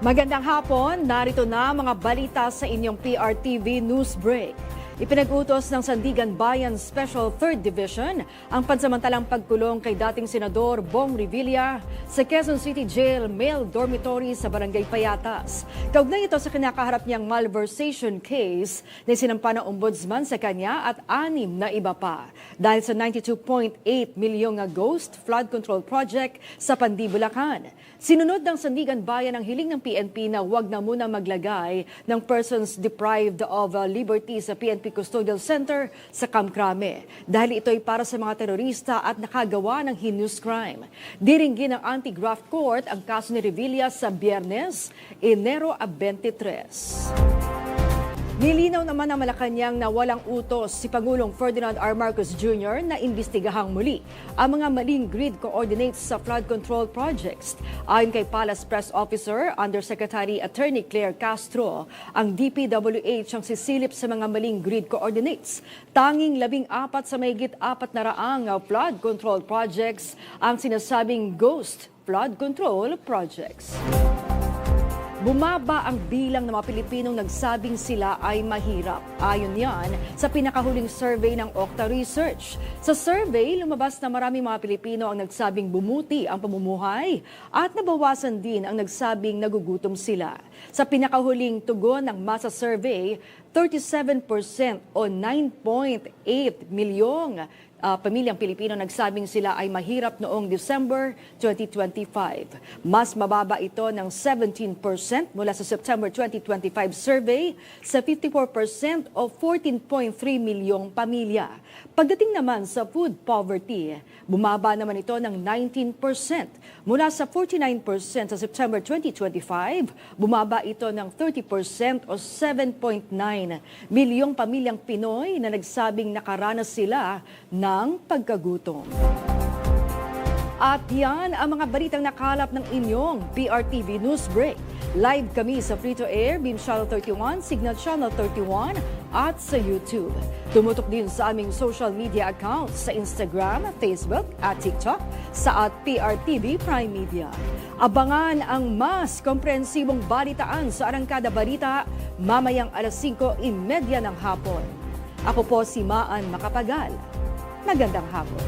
Magandang hapon, narito na mga balita sa inyong PRTV News Break. Ipinag-utos ng Sandigan Bayan Special 3rd Division ang pansamantalang pagkulong kay dating Senador Bong Revilla sa Quezon City Jail Male Dormitory sa Barangay Payatas. Kaugnay ito sa kinakaharap niyang malversation case na sinampa ng ombudsman sa kanya at 6 na iba pa. Dahil sa 92.8 milyong ghost flood control project sa Pandi, Bulacan. Sinunod ng Sandigan Bayan ang hiling ng PNP na huwag na muna maglagay ng persons deprived of liberty sa PNP Custodial Center sa Kamkrame dahil ito ay para sa mga terorista at nakagawa ng heinous crime. Diringgin ng Anti-Graft Court ang kaso ni Revilla sa Biyernes, Enero 23. Nilinaw naman ng Malacanang na walang utos si Pangulong Ferdinand R. Marcos Jr. na imbestigahang muli ang mga maling grid coordinates sa flood control projects. Ayon kay Palace Press Officer, Undersecretary Attorney Claire Castro, ang DPWH ang sisilip sa mga maling grid coordinates. Tanging 14 sa mahigit 400 flood control projects ang sinasabing ghost flood control projects. Bumaba ang bilang ng mga Pilipinong nagsabing sila ay mahirap. Ayon yan sa pinakahuling survey ng Okta Research. Sa survey, lumabas na maraming mga Pilipino ang nagsabing bumuti ang pamumuhay at nabawasan din ang nagsabing nagugutom sila. Sa pinakahuling tugon ng Masa Survey, 37% o 9.8 milyong pamilyang Pilipino nagsabing sila ay mahirap noong December 2025. Mas mababa ito ng 17% mula sa September 2025 survey sa 54% o 14.3 milyong pamilya. Pagdating naman sa food poverty, bumaba naman ito ng 19%. Mula sa 49% sa September 2025, bumaba ito ng 30% o 7.9 milyong pamilyang Pinoy na nagsabing nakaranas sila ng pagkagutom. At yan ang mga balitang nakalap ng inyong PRTV News Break. Live kami sa Free-to-Air, Beam Channel 31, Signal Channel 31 at sa YouTube. Tumutok din sa aming social media accounts sa Instagram, Facebook at TikTok sa @PRTV Prime Media. Abangan ang mas komprehensibong balitaan sa Arangkada Balita mamayang alas 5:30 ng hapon. Ako po si Maan Macapagal. Magandang hapon.